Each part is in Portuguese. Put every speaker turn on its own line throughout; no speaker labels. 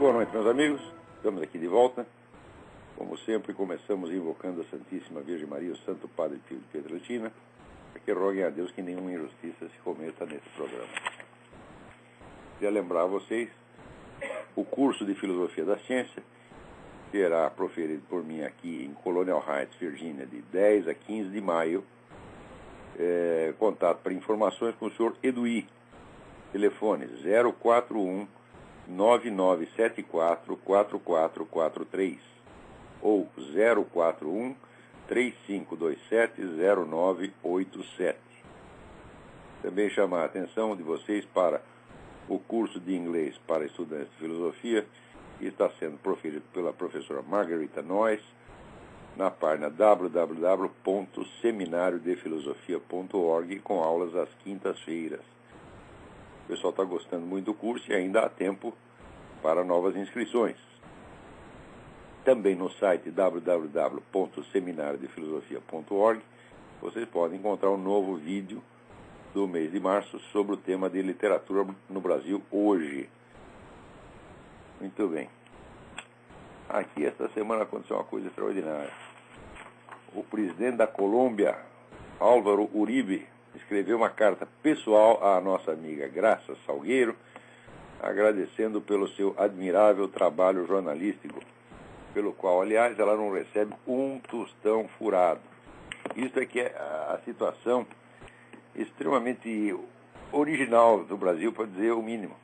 boa noite, meus amigos. Estamos aqui de volta. Como sempre, começamos invocando a Santíssima Virgem Maria, o Santo Padre Pio de Pietrelcina, para que roguem a Deus que nenhuma injustiça se cometa nesse programa. Queria lembrar a vocês, o curso de Filosofia da Ciência será proferido por mim aqui em Colonial Heights, Virgínia, de 10 a 15 de maio. Contato para informações com o senhor Eduí. Telefone 041-9974-4443 ou 041-3527-0987. Também chamar a atenção de vocês para o curso de inglês para estudantes de filosofia, que está sendo proferido pela professora Margarita Noyes, na página www.seminariodefilosofia.org, com aulas às quintas-feiras. O pessoal está gostando muito do curso e ainda há tempo para novas inscrições. Também no site www.seminariodefilosofia.org vocês podem encontrar um novo vídeo do mês de março sobre o tema de literatura no Brasil hoje. Muito bem. Aqui esta semana aconteceu uma coisa extraordinária. O presidente da Colômbia, Álvaro Uribe, escreveu uma carta pessoal à nossa amiga Graça Salgueiro, agradecendo pelo seu admirável trabalho jornalístico, pelo qual, aliás, ela não recebe um tostão furado. Isso é que é a situação extremamente original do Brasil, para dizer o mínimo,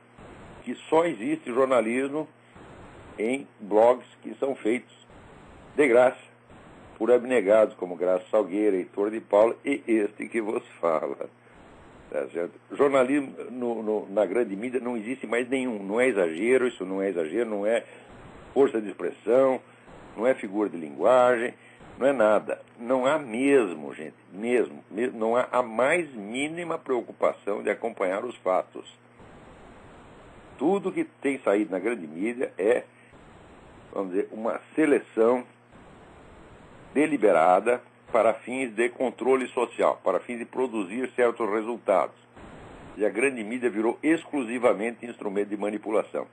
que só existe jornalismo em blogs que são feitos de graça por abnegados como Graça Salgueiro, Heitor de Paula e este que vos fala. Tá certo? Jornalismo na grande mídia não existe mais nenhum. Não é exagero, isso não é exagero, não é força de expressão, não é figura de linguagem, não é nada. Não há mesmo, gente, mesmo não há a mais mínima preocupação de acompanhar os fatos. Tudo que tem saído na grande mídia é, vamos dizer, uma seleção deliberada para fins de controle social, para fins de produzir certos resultados. E a grande mídia virou exclusivamente instrumento de manipulação.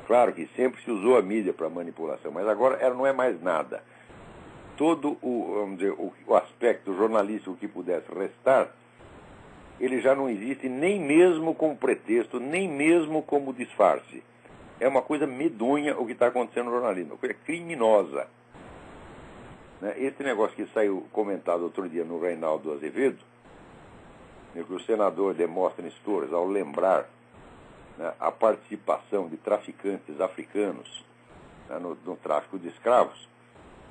Claro que sempre se usou a mídia para manipulação, mas agora ela não é mais nada. Todo vamos dizer, o aspecto jornalístico que pudesse restar, ele já não existe nem mesmo como pretexto, nem mesmo como disfarce. É uma coisa medonha o que está acontecendo no jornalismo, uma coisa criminosa. Esse negócio que saiu comentado outro dia no Reinaldo Azevedo, que o senador Demóstenes Torres, ao lembrar a participação de traficantes africanos no tráfico de escravos,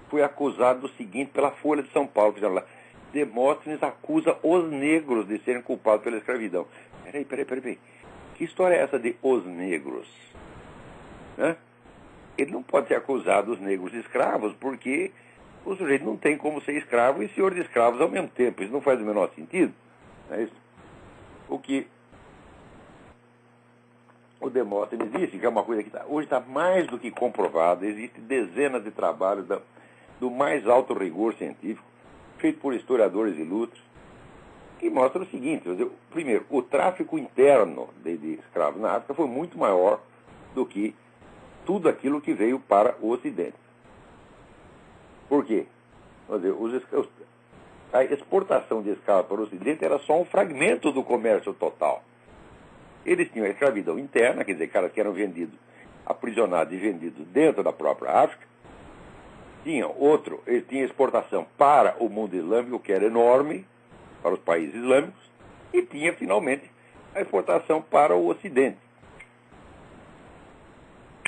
foi acusado do seguinte pela Folha de São Paulo, que já lá, Demóstenes acusa os negros de serem culpados pela escravidão. Peraí. Que história é essa de os negros? Ele não pode ser acusado dos negros de escravos, porque o sujeito não tem como ser escravo e senhor de escravos ao mesmo tempo. Isso não faz o menor sentido. Não é isso? O que o Demóstenes disse, que é uma coisa que hoje está mais do que comprovada, existem dezenas de trabalhos do mais alto rigor científico, feito por historiadores ilustres, que mostram o seguinte: primeiro, o tráfico interno de escravos na África foi muito maior do que tudo aquilo que veio para o Ocidente. Por quê? A exportação de escravos para o Ocidente era só um fragmento do comércio total. Eles tinham a escravidão interna, quer dizer, caras que eram vendidos, aprisionados e vendidos dentro da própria África. Eles tinham exportação para o mundo islâmico, que era enorme, para os países islâmicos, e tinha, finalmente, a exportação para o Ocidente.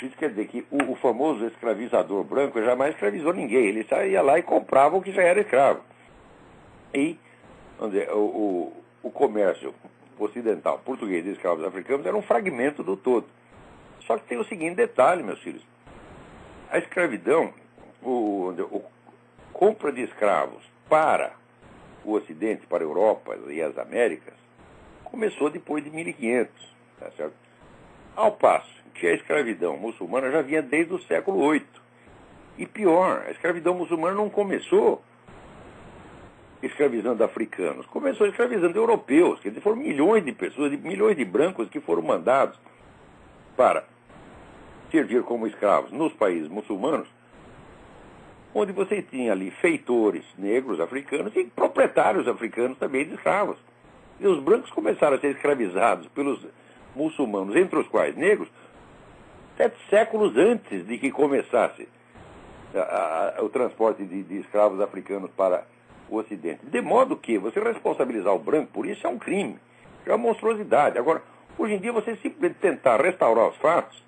Isso quer dizer que o famoso escravizador branco jamais escravizou ninguém. Ele saía lá e comprava o que já era escravo. E, vamos dizer, o comércio ocidental português de escravos africanos era um fragmento do todo. Só que tem o seguinte detalhe, meus filhos. A escravidão, a compra de escravos para o Ocidente, para a Europa e as Américas, começou depois de 1500, tá certo? Ao passo que a escravidão muçulmana já vinha desde o século VIII. E pior, a escravidão muçulmana não começou escravizando africanos, começou escravizando europeus. Quer dizer, foram milhões de pessoas, milhões de brancos que foram mandados para servir como escravos nos países muçulmanos, onde você tinha ali feitores negros africanos e proprietários africanos também de escravos. E os brancos começaram a ser escravizados pelos muçulmanos, entre os quais negros, 7 séculos antes de que começasse o transporte de escravos africanos para o Ocidente. De modo que você responsabilizar o branco por isso é um crime, é uma monstruosidade. Agora, hoje em dia, você simplesmente tentar restaurar os fatos,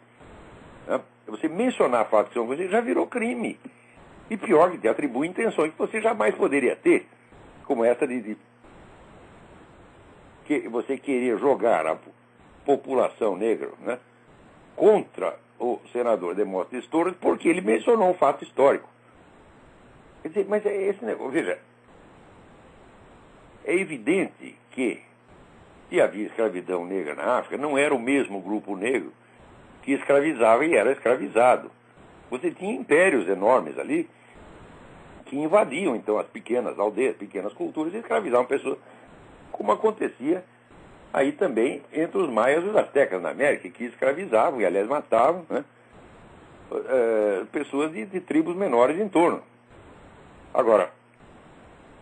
né? Você mencionar fatos que são coisas, já virou crime. E pior, que te atribui intenções que você jamais poderia ter, como essa de que você querer jogar a população negra, né, contra o senador Demóstenes Torres porque ele mencionou um fato histórico. Quer dizer, mas esse negócio, veja, é evidente que se havia escravidão negra na África, não era o mesmo grupo negro que escravizava e era escravizado. Você tinha impérios enormes ali que invadiam, então, as pequenas aldeias, pequenas culturas e escravizavam pessoas, como acontecia aí também entre os maias e os astecas na América, que escravizavam e, aliás, matavam, né, pessoas de tribos menores em torno. Agora,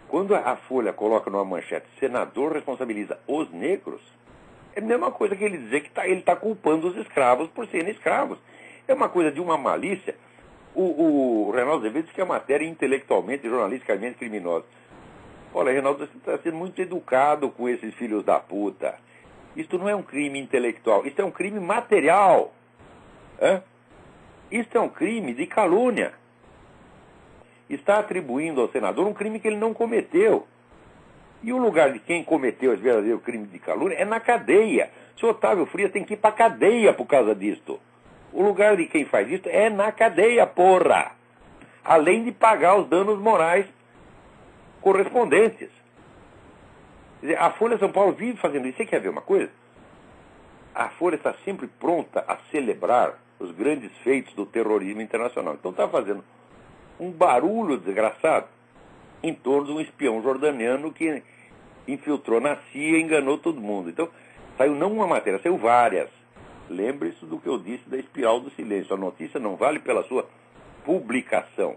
quando a Folha coloca numa manchete, senador responsabiliza os negros, é a mesma coisa que ele dizer que ele está culpando os escravos por serem escravos. É uma coisa de uma malícia. O Reinaldo Azevedo diz que a matéria é intelectualmente e jornalisticamente criminosa. Olha, Reinaldo, você está sendo muito educado com esses filhos da puta. Isto não é um crime intelectual, isto é um crime material. Isto é um crime de calúnia. Está atribuindo ao senador um crime que ele não cometeu. E o lugar de quem cometeu esse verdadeiro crime de calúnia é na cadeia. O senhor Otávio Frias tem que ir para a cadeia por causa disto. O lugar de quem faz isso é na cadeia, porra. Além de pagar os danos morais correspondentes. Quer dizer, a Folha de São Paulo vive fazendo isso. Você quer ver uma coisa? A Folha está sempre pronta a celebrar os grandes feitos do terrorismo internacional. Então está fazendo um barulho desgraçado em torno de um espião jordaniano que infiltrou na CIA e enganou todo mundo. Então, saiu não uma matéria, saiu várias. Lembre-se do que eu disse da espiral do silêncio. A notícia não vale pela sua publicação,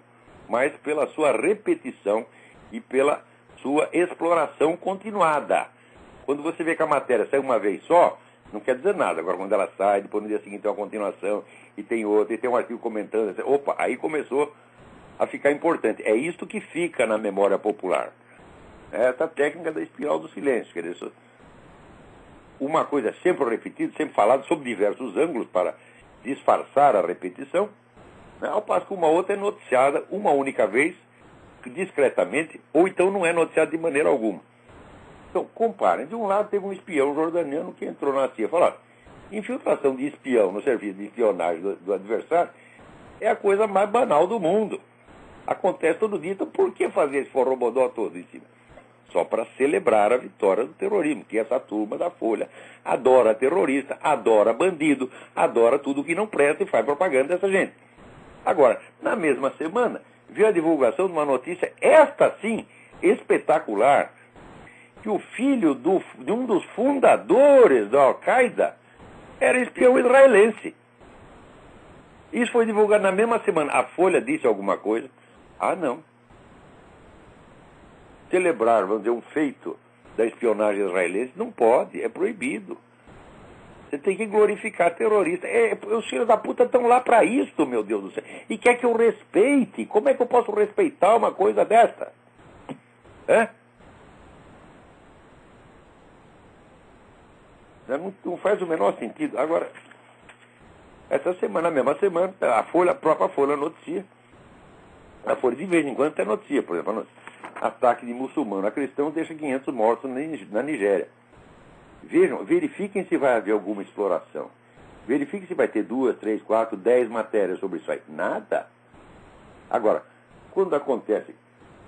mas pela sua repetição e pela sua exploração continuada. Quando você vê que a matéria sai uma vez só, não quer dizer nada. Agora, quando ela sai, depois no dia seguinte tem uma continuação, e tem outra, e tem um artigo comentando, opa, aí começou a ficar importante. É isto que fica na memória popular. É essa técnica da espiral do silêncio. Quer dizer, uma coisa sempre repetida, sempre falada sob diversos ângulos para disfarçar a repetição, né, ao passo que uma outra é noticiada uma única vez, discretamente, ou então não é noticiada de maneira alguma. Então, comparem. De um lado, teve um espião jordaniano que entrou na CIA. Falaram, infiltração de espião no serviço de espionagem do adversário é a coisa mais banal do mundo. Acontece todo dia. Então, por que fazer esse forrobodó todo em cima? Só para celebrar a vitória do terrorismo, que essa turma da Folha adora terrorista, adora bandido, adora tudo que não presta e faz propaganda dessa gente. Agora, na mesma semana, viu a divulgação de uma notícia, esta sim, espetacular, que o filho de um dos fundadores da Al-Qaeda era espião israelense. Isso foi divulgado na mesma semana. A Folha disse alguma coisa? Ah, não. Celebrar, vamos dizer, um feito da espionagem israelense não pode, é proibido. Você tem que glorificar terrorista. Os filhos da puta estão lá para isso, meu Deus do céu. E quer que eu respeite? Como é que eu posso respeitar uma coisa dessa? Não faz o menor sentido. Agora, essa semana, na mesma semana, a própria Folha noticia. A Folha de vez em quando tem notícia, por exemplo, ataque de muçulmano a cristão deixa 500 mortos na Nigéria. Vejam, verifiquem se vai haver alguma exploração. Verifiquem se vai ter 2, 3, 4, 10 matérias sobre isso aí. Nada. Agora, quando acontecem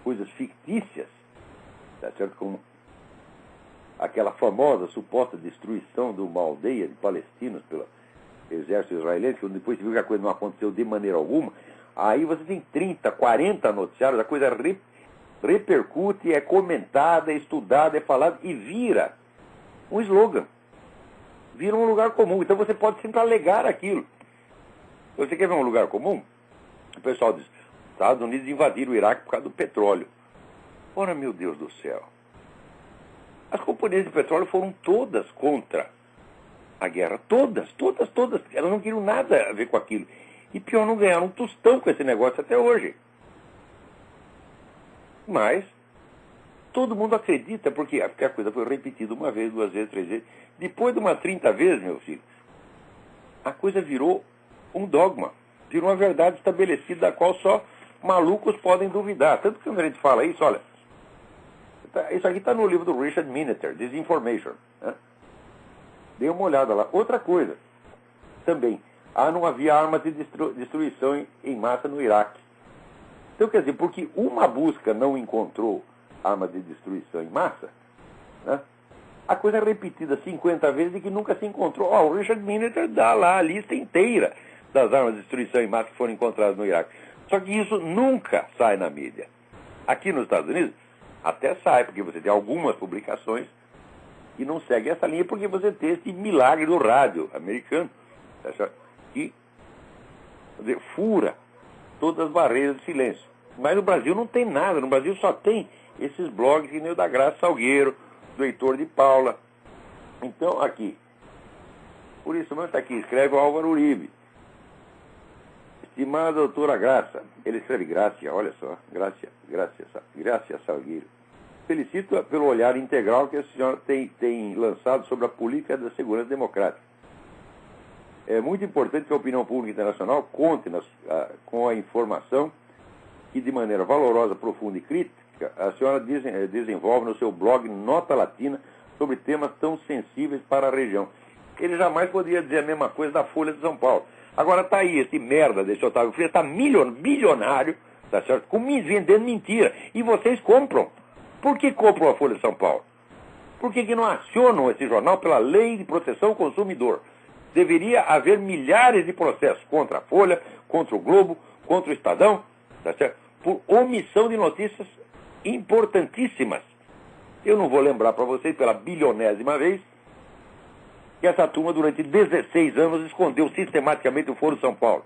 coisas fictícias, tá certo? Como aquela famosa suposta destruição de uma aldeia de palestinos pelo exército israelense, que depois se viu que a coisa não aconteceu de maneira alguma, aí você tem 30, 40 noticiários, a coisa repercute, é comentada, é estudada, é falada e vira um slogan. Vira um lugar comum. Então você pode sempre alegar aquilo. Você quer ver um lugar comum? O pessoal diz, Estados Unidos invadiram o Iraque por causa do petróleo. Ora, meu Deus do céu. As companhias de petróleo foram todas contra a guerra. Todas. Elas não queriam nada a ver com aquilo. E pior, não ganharam um tostão com esse negócio até hoje. Mas todo mundo acredita, porque a coisa foi repetida uma vez, 2 vezes, 3 vezes. Depois de umas 30 vezes, meu filho, a coisa virou um dogma. Virou uma verdade estabelecida da qual só malucos podem duvidar. Tanto que quando a gente fala isso, olha, isso aqui está no livro do Richard Miniter, Disinformation. Né? Dê uma olhada lá. Outra coisa, também, não havia armas de destruição em massa no Iraque. Então, quer dizer, porque uma busca não encontrou armas de destruição em massa, né? A coisa é repetida 50 vezes e que nunca se encontrou. O Richard Miniter dá lá a lista inteira das armas de destruição em massa que foram encontradas no Iraque. Só que isso nunca sai na mídia. Aqui nos Estados Unidos, até sai, porque você tem algumas publicações que não seguem essa linha, porque você tem esse milagre do rádio americano, que, quer dizer, fura todas as barreiras de silêncio. Mas no Brasil não tem nada. No Brasil só tem esses blogs que nem o da Graça Salgueiro, do Heitor de Paula. Então, aqui. Por isso mesmo está aqui, escreve o Álvaro Uribe. Estimada doutora Graça, ele escreve Grácia, olha só, Grácia Salgueiro. Felicito pelo olhar integral que a senhora tem lançado sobre a política da segurança democrática. É muito importante que a opinião pública internacional conte com a informação que, de maneira valorosa, profunda e crítica, a senhora desenvolve no seu blog Nota Latina sobre temas tão sensíveis para a região. Ele jamais poderia dizer a mesma coisa da Folha de São Paulo. Agora está aí, esse merda desse Otávio Frias, está bilionário, tá certo? Vendendo mentira. E vocês compram. Por que compram a Folha de São Paulo? Por que não acionam esse jornal pela lei de proteção ao consumidor? Deveria haver milhares de processos contra a Folha, contra o Globo, contra o Estadão, tá certo? Por omissão de notícias importantíssimas. Eu não vou lembrar para vocês pela bilionésima vez que essa turma durante 16 anos escondeu sistematicamente o Foro de São Paulo.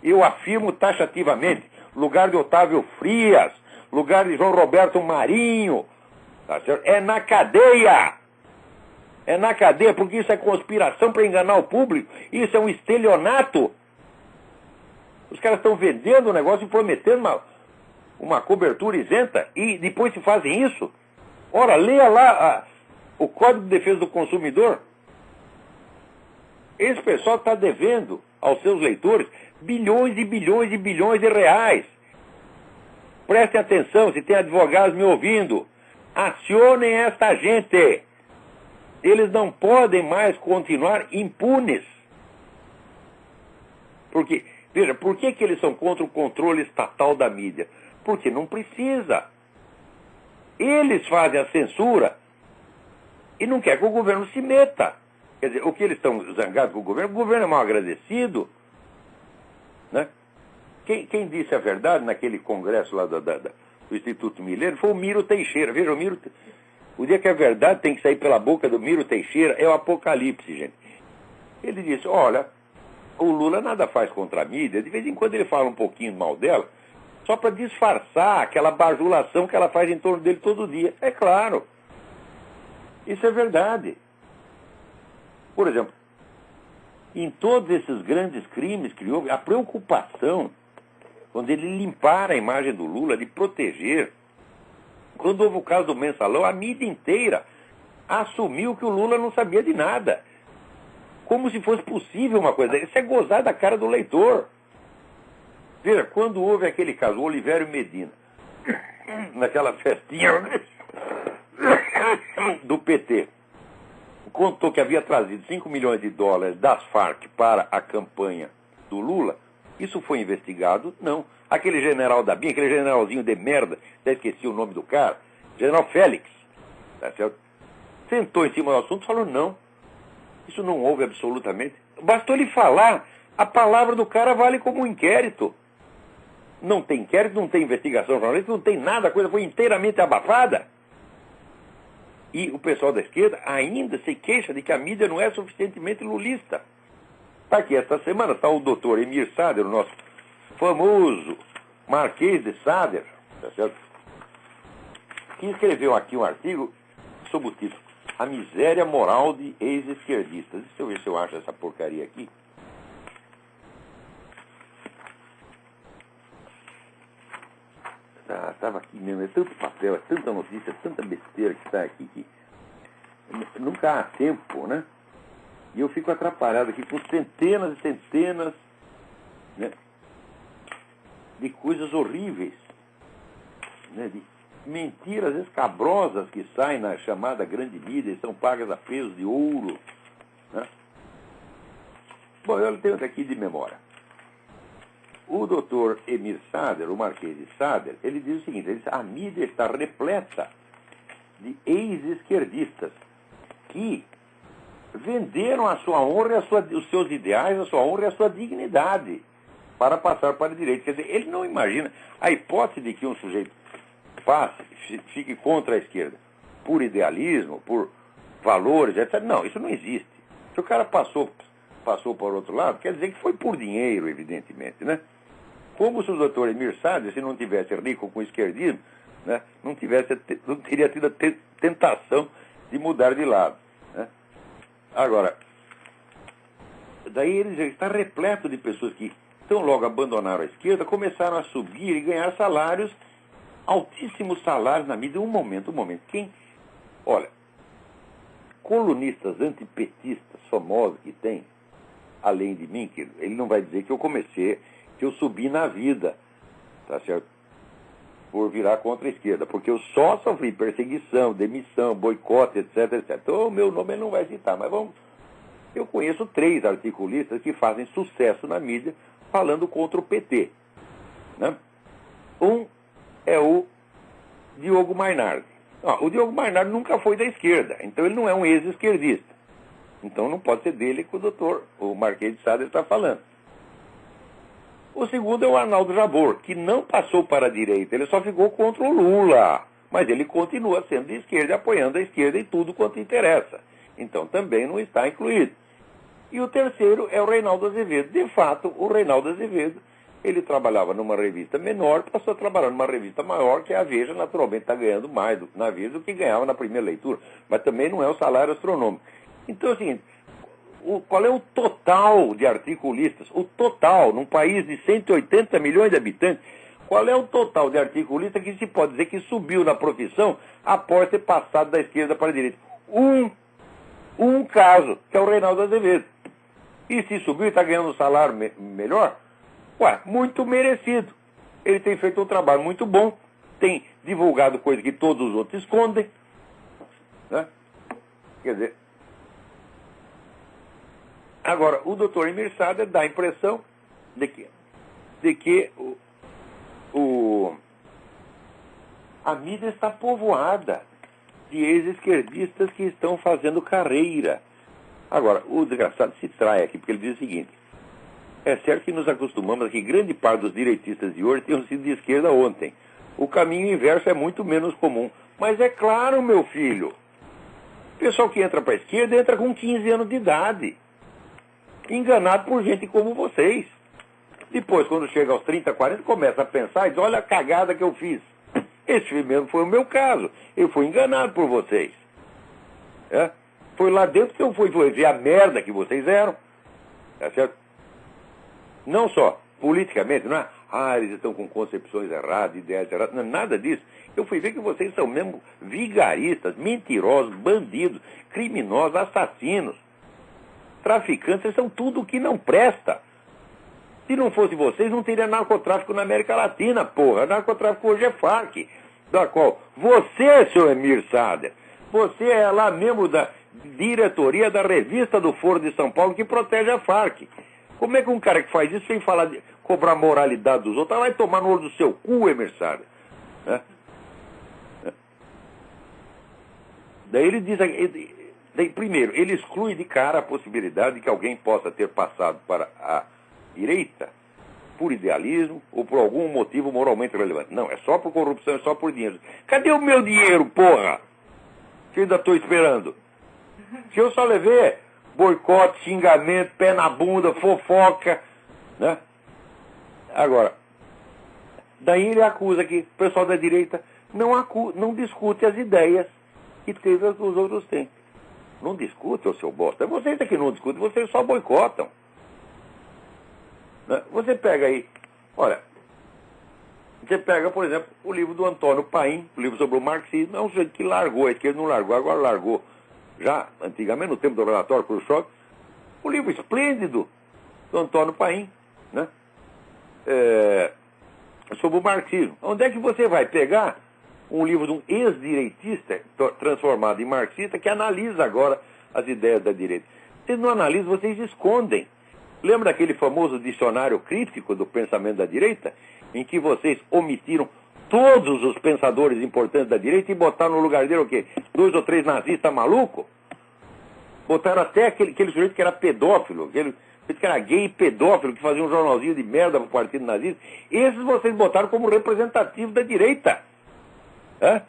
Eu afirmo taxativamente, lugar de Otávio Frias, lugar de João Roberto Marinho, tá certo? É na cadeia! É na cadeia, porque isso é conspiração para enganar o público, isso é um estelionato. Os caras estão vendendo o negócio e prometendo uma cobertura isenta e depois se fazem isso. Ora, leia lá o Código de Defesa do Consumidor. Esse pessoal está devendo aos seus leitores bilhões e bilhões e bilhões de reais. Prestem atenção, se tem advogados me ouvindo. Acionem esta gente. Eles não podem mais continuar impunes. Porque, veja, por que eles são contra o controle estatal da mídia? Porque não precisa. Eles fazem a censura e não quer que o governo se meta. Quer dizer, o que eles estão zangados com o governo é mal agradecido. Né? Quem disse a verdade naquele congresso lá do Instituto Milênio foi o Miro Teixeira. Veja, o dia que a verdade tem que sair pela boca do Miro Teixeira é o apocalipse, gente. Ele disse, olha, o Lula nada faz contra a mídia, de vez em quando ele fala um pouquinho mal dela, só para disfarçar aquela bajulação que ela faz em torno dele todo dia. É claro. Isso é verdade. Por exemplo, em todos esses grandes crimes que houve, a preocupação, quando ele limpar a imagem do Lula, de proteger, quando houve o caso do Mensalão, a mídia inteira assumiu que o Lula não sabia de nada. Como se fosse possível uma coisa. Isso é gozar da cara do leitor. Veja, quando houve aquele caso, o Olivério Medina, naquela festinha do PT, contou que havia trazido 5 milhões de dólares das Farc para a campanha do Lula. Isso foi investigado? Não. Aquele general da BIM, aquele generalzinho de merda, já esqueci o nome do cara, general Félix, tá certo? Sentou em cima do assunto e falou, não, isso não houve absolutamente. Bastou ele falar, a palavra do cara vale como um inquérito. Não tem inquérito, não tem investigação jornalística, não tem nada, a coisa foi inteiramente abafada. E o pessoal da esquerda ainda se queixa de que a mídia não é suficientemente lulista. Está aqui, esta semana está o doutor Emir Sader, o nosso famoso Marquês de Sader, tá certo? Que escreveu aqui um artigo sob o título A Miséria Moral de Ex-Esquerdistas. Deixa eu ver se eu acho essa porcaria aqui. Estava aqui mesmo, é tanto papel, é tanta notícia, é tanta besteira que está aqui que nunca há tempo, né? E eu fico atrapalhado aqui com centenas e centenas, né, de coisas horríveis, né, de mentiras escabrosas que saem na chamada grande mídia e são pagas a pesos de ouro, né? Bom, eu tenho aqui de memória. O doutor Emir Sader, o Marquês de Sader, ele diz o seguinte, ele diz, a mídia está repleta de ex-esquerdistas que venderam a sua honra, os seus ideais, a sua honra e a sua dignidade para passar para a direita. Quer dizer, ele não imagina a hipótese de que um sujeito fique contra a esquerda por idealismo, por valores, etc. Não, isso não existe. Se o cara passou para o outro lado, quer dizer que foi por dinheiro, evidentemente, né? Como se o doutor Emir Sader, se não tivesse rico com o esquerdismo, né, não teria tido a tentação de mudar de lado, né? Agora, daí ele está repleto de pessoas que, tão logo abandonaram a esquerda, começaram a subir e ganhar salários, altíssimos salários na mídia. Um momento. Olha, colunistas antipetistas famosos que tem, além de mim, que ele não vai dizer que eu subi na vida, tá certo? Por virar contra a esquerda, porque eu só sofri perseguição, demissão, boicote, etc, etc. Então o meu nome ele não vai citar, mas vamos. Eu conheço 3 articulistas que fazem sucesso na mídia falando contra o PT, né? Um é o Diogo Mainardi. O Diogo Mainardi nunca foi da esquerda, então ele não é um ex-esquerdista. Então não pode ser dele que o Marquês de Sader está falando. O segundo é o Arnaldo Jabor, que não passou para a direita, ele só ficou contra o Lula. Mas ele continua sendo de esquerda, apoiando a esquerda em tudo quanto interessa. Então também não está incluído. E o terceiro é o Reinaldo Azevedo. De fato, o Reinaldo Azevedo, ele trabalhava numa revista menor, passou a trabalhar numa revista maior, que é a Veja, naturalmente está ganhando mais na Veja do que ganhava na primeira leitura. Mas também não é o salário astronômico. Então, assim, qual é o total de articulistas? O total, num país de 180 milhões de habitantes, qual é o total de articulistas que se pode dizer que subiu na profissão após ter passado da esquerda para a direita? Um caso, que é o Reinaldo Azevedo. E se subiu e está ganhando um salário melhor? Muito merecido. Ele tem feito um trabalho muito bom, tem divulgado coisas que todos os outros escondem, né? Quer dizer, agora, o doutor Emir Sader dá a impressão de que a mídia está povoada de ex-esquerdistas que estão fazendo carreira. Agora, o desgraçado se trai aqui, porque ele diz o seguinte: é certo que nos acostumamos a que grande parte dos direitistas de hoje tenham sido de esquerda ontem. O caminho inverso é muito menos comum. Mas é claro, meu filho, o pessoal que entra para a esquerda entra com 15 anos de idade, enganado por gente como vocês. Depois, quando chega aos 30, 40, começa a pensar e diz, olha a cagada que eu fiz. Esse mesmo foi o meu caso. Eu fui enganado por vocês. Foi lá dentro que eu fui ver a merda que vocês eram. Tá certo? Não só politicamente, não é? Eles estão com concepções erradas, ideias erradas. Não, nada disso. Eu fui ver que vocês são mesmo vigaristas, mentirosos, bandidos, criminosos, assassinos, traficantes. Vocês são tudo o que não presta. Se não fosse vocês, não teria narcotráfico na América Latina, porra. Narcotráfico hoje é Farc, da qual você, seu Emir Sader, você é lá membro da diretoria da revista do Foro de São Paulo que protege a Farc. Como é que um cara que faz isso sem falar de cobrar moralidade dos outros, vai tomar no olho do seu cu, Emir Sader? Daí ele diz, primeiro, ele exclui de cara a possibilidade de que alguém possa ter passado para a direita por idealismo ou por algum motivo moralmente relevante. Não, é só por corrupção, é só por dinheiro. Cadê o meu dinheiro, porra? Que eu ainda estou esperando. Se eu só levei boicote, xingamento, pé na bunda, fofoca, né? Agora, daí ele acusa que o pessoal da direita não discute as ideias que os outros têm. Não discute, ô seu bosta. Vocês é que não discutem, vocês só boicotam. Né? Você pega aí, olha, você pega, por exemplo, o livro do Antônio Paim, o livro sobre o marxismo, é um sujeito que largou, a esquerda não largou, agora largou. Já antigamente, no tempo do relatório Khrushchev, o livro esplêndido do Antônio Paim, né? Sobre o marxismo. Onde é que você vai pegar um livro de um ex-direitista transformado em marxista que analisa agora as ideias da direita? Vocês não analisam, vocês escondem. Lembra daquele famoso dicionário crítico do pensamento da direita, em que vocês omitiram todos os pensadores importantes da direita e botaram no lugar dele o quê? 2 ou 3 nazistas malucos? Botaram até aquele sujeito que era pedófilo, aquele sujeito que era gay e pedófilo, que fazia um jornalzinho de merda pro partido nazista. Esses vocês botaram como representativo da direita. Hã?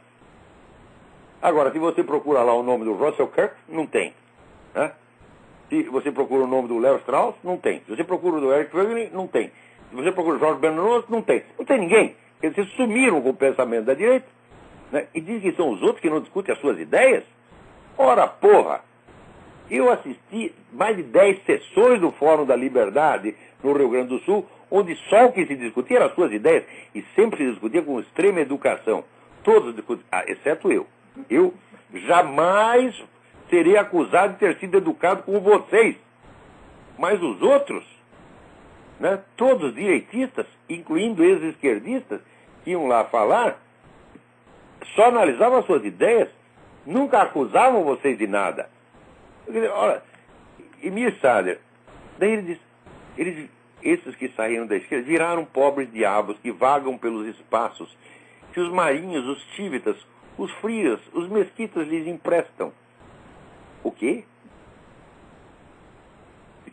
Agora, se você procura lá o nome do Russell Kirk, não tem. Hã? Se você procura o nome do Leo Strauss, não tem. Se você procura o do Eric Wegener, não tem. Se você procura o Jorge Bernanos, não tem. Não tem ninguém. Eles sumiram com o pensamento da direita, né? E dizem que são os outros que não discutem as suas ideias. Ora, porra! Eu assisti mais de 10 sessões do Fórum da Liberdade no Rio Grande do Sul, onde só o que se discutia eram as suas ideias, e sempre se discutia com extrema educação. Todos discutiam, exceto eu. Eu jamais serei acusado de ter sido educado com vocês. Mas os outros, né, todos direitistas, incluindo ex-esquerdistas, que iam lá falar, só analisavam as suas ideias, nunca acusavam vocês de nada. Olha, Emir Sader, daí ele diz, esses que saíram da esquerda viraram pobres diabos que vagam pelos espaços que os marinhos, os tívitas, os frias, os mesquitas lhes emprestam. O quê?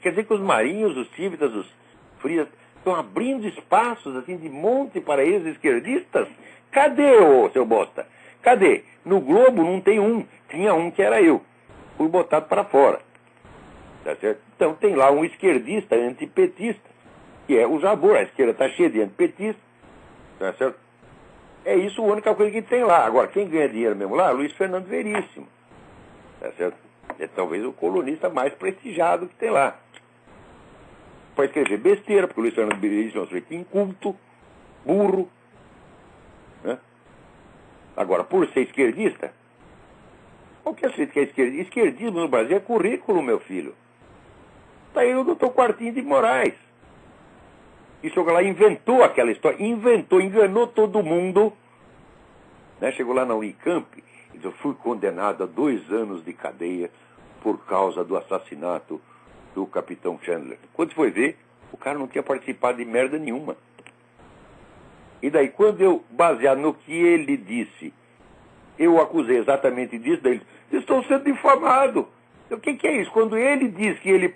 Quer dizer que os marinhos, os tívitas, os frias estão abrindo espaços assim de monte para ex-esquerdistas? Cadê, ô seu bosta? Cadê? No Globo não tem um. Tinha um que era eu. Fui botado para fora. Tá certo? Então tem lá um esquerdista antipetista, que é o Jabor. A esquerda está cheia de antipetistas. Tá certo? É isso a única coisa que tem lá. Agora, quem ganha dinheiro mesmo lá? Luiz Fernando Veríssimo. Tá certo? É talvez o colunista mais prestigiado que tem lá. Para escrever besteira, porque o Luiz Fernando Veríssimo é um sujeito inculto, burro. Né? Agora, por ser esquerdista, qualquer sujeito que é esquerdista, esquerdismo no Brasil é currículo, meu filho. Está aí o doutor Quartinho de Moraes. E chegou lá, inventou aquela história, enganou todo mundo. Né? Chegou lá na Unicamp e disse, eu fui condenado a 2 anos de cadeia por causa do assassinato do capitão Chandler. Quando foi ver, o cara não tinha participado de merda nenhuma. E daí, quando eu, baseado no que ele disse, eu acusei exatamente disso, daí ele disse, estou sendo difamado. O que é isso? Quando ele diz que ele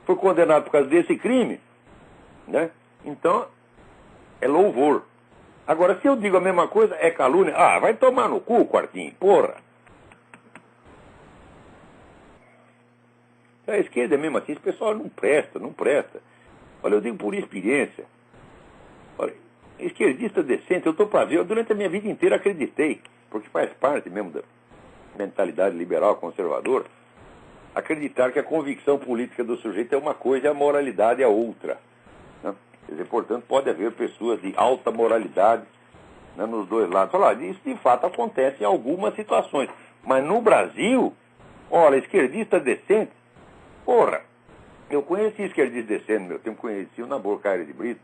foi condenado por causa desse crime, né? Então, é louvor. Agora, se eu digo a mesma coisa, é calúnia. Ah, vai tomar no cu, Quartinho, porra. A esquerda é mesmo assim, esse pessoal não presta. Olha, eu digo por experiência. Olha, esquerdista decente, eu estou para ver, eu durante a minha vida inteira acreditei, porque faz parte mesmo da mentalidade liberal conservadora, acreditar que a convicção política do sujeito é uma coisa e a moralidade é outra. Né? Quer dizer, portanto, pode haver pessoas de alta moralidade, né, nos dois lados. Olha, isso de fato acontece em algumas situações. Mas no Brasil, olha, esquerdista decente, porra, eu conheci esquerdista decente no meu tempo, conheci o Nabor Caire de Brito.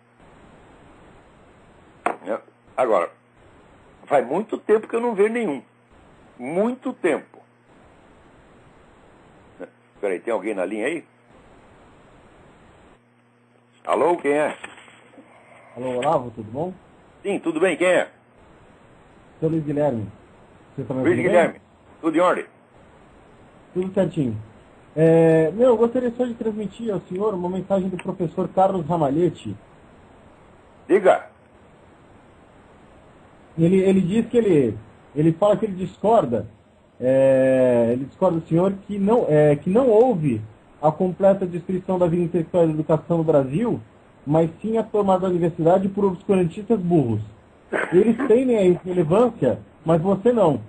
Né? Agora, faz muito tempo que eu não vejo nenhum. Muito tempo. Espera aí, tem alguém na linha aí? Alô, quem é?
Alô, Olavo, tudo bom?
Sim, tudo bem, quem é?
Sou Luiz Guilherme. Você tá me
Luiz
ouvindo
Guilherme,
bem?
tudo em ordem?
Tudo certinho. Eu gostaria só de transmitir ao senhor uma mensagem do professor Carlos Ramalhete.
Diga.
Ele diz que ele fala que ele discorda ele discorda do senhor que não houve a completa destruição da vida intelectual e da educação no Brasil, mas sim a tomada da universidade por obscurantistas burros. Eles têm a relevância, mas você não.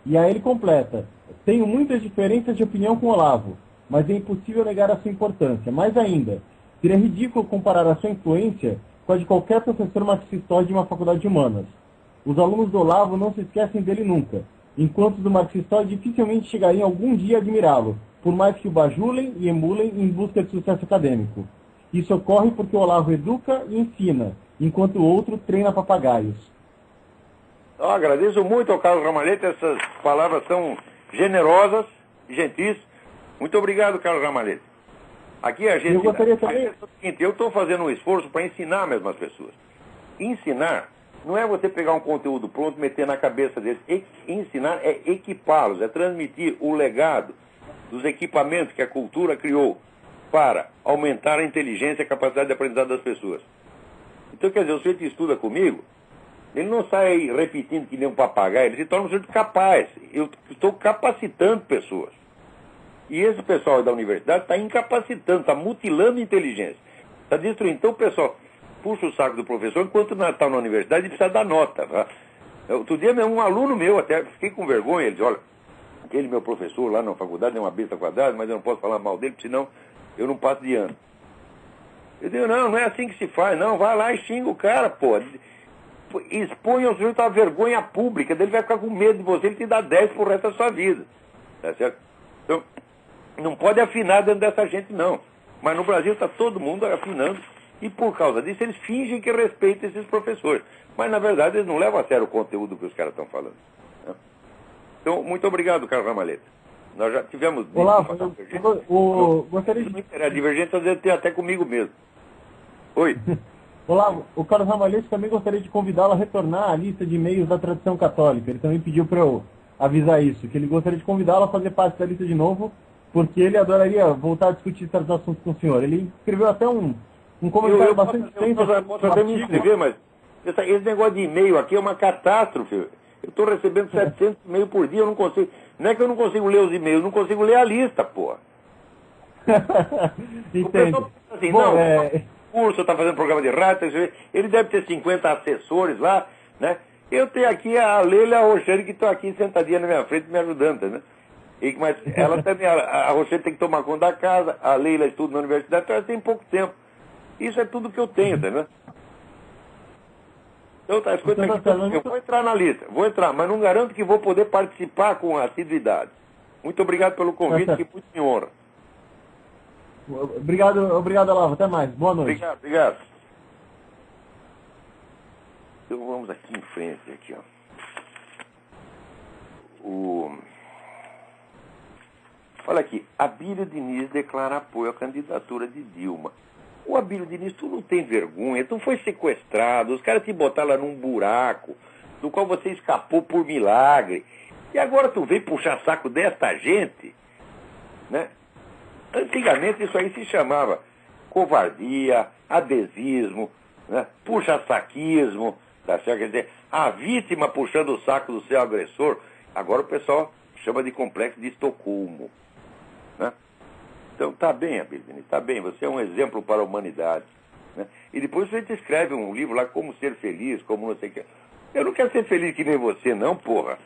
E aí ele completa: tenho muitas diferenças de opinião com Olavo, mas é impossível negar a sua importância. Mais ainda, seria ridículo comparar a sua influência com a de qualquer professor marxista de uma faculdade de humanas. Os alunos do Olavo não se esquecem dele nunca, enquanto os do marxista dificilmente chegariam algum dia a admirá-lo, por mais que o bajulem e emulem em busca de sucesso acadêmico. Isso ocorre porque o Olavo educa e ensina, enquanto o outro treina papagaios.
Eu agradeço muito ao Carlos Ramalhete essas palavras tão generosas e gentis. Muito obrigado, Carlos Ramalhete. Aqui a gente...
Eu gostaria também...
É o seguinte, eu estou fazendo um esforço para ensinar mesmo as pessoas. Ensinar não é você pegar um conteúdo pronto e meter na cabeça deles. Ensinar é equipá-los, é transmitir o legado dos equipamentos que a cultura criou para aumentar a inteligência e a capacidade de aprendizado das pessoas. Então, quer dizer, o sujeito estuda comigo, ele não sai repetindo que nem um papagaio, ele se torna um sujeito capaz. Eu estou capacitando pessoas. E esse pessoal da universidade está incapacitando, está mutilando a inteligência, está destruindo. Então o pessoal puxa o saco do professor, enquanto está na universidade ele precisa dar nota. Tá? Outro dia mesmo, um aluno meu, até fiquei com vergonha, ele disse: olha, aquele meu professor lá na faculdade é uma besta quadrada, mas eu não posso falar mal dele, porque senão eu não passo de ano. Eu digo: não é assim que se faz, não, vai lá e xinga o cara, pô. Expõe o sujeito a vergonha pública, ele vai ficar com medo de você, ele te dá 10 pro resto da sua vida. Tá certo? Então, não pode afinar dentro dessa gente, não. Mas no Brasil está todo mundo afinando, e por causa disso eles fingem que respeitam esses professores. Mas, na verdade, eles não levam a sério o conteúdo que os caras estão falando. Né? Então, muito obrigado, Carlos Ramalhete. Nós já tivemos...
Olá, gostaria de...
A divergência às vezes tem até comigo mesmo. Oi.
Olá, o Carlos Ramalhete também gostaria de convidá-lo a retornar à lista de e-mails da tradição católica. Ele também pediu para eu avisar isso, que ele gostaria de convidá-lo a fazer parte da lista de novo, porque ele adoraria voltar a discutir certos assuntos com o senhor. Ele escreveu até um comentário bastante extenso.
Eu posso até me inscrever, mas esse negócio de e-mail aqui é uma catástrofe. Eu estou recebendo 700 e-mails por dia, eu não consigo... Não é que eu não consigo ler os e-mails, eu não consigo ler a lista, porra.
Entendo.
Assim, bom, curso, está fazendo programa de rádio, ele deve ter 50 assessores lá, né? Eu tenho aqui a Leila e a Roxane que estão aqui sentadinha na minha frente me ajudando, né? Mas ela também, a Roxane tem que tomar conta da casa, a Leila estuda na universidade, então ela tem pouco tempo. Isso é tudo que eu tenho, né? Então tá, as coisas aqui, eu vou entrar na lista, vou entrar, mas não garanto que vou poder participar com assiduidade. Muito obrigado pelo convite, que muito me honra.
Obrigado, Olavo. Até mais. Boa noite.
Obrigado. Então vamos aqui em frente, aqui, ó. Olha aqui, Abílio Diniz declara apoio à candidatura de Dilma. O Abílio Diniz, tu não tem vergonha, tu foi sequestrado, os caras te botaram lá num buraco, do qual você escapou por milagre. E agora tu vem puxar saco desta gente, né? Antigamente isso aí se chamava covardia, adesismo, né? Puxa-saquismo, tá certo? Quer dizer, a vítima puxando o saco do seu agressor. Agora o pessoal chama de complexo de Estocolmo, né? Então tá bem, Abílio Diniz, tá bem, você é um exemplo para a humanidade, né? E depois você te escreve um livro lá, Como Ser Feliz, como não sei o que. Eu não quero ser feliz que nem você, não, porra.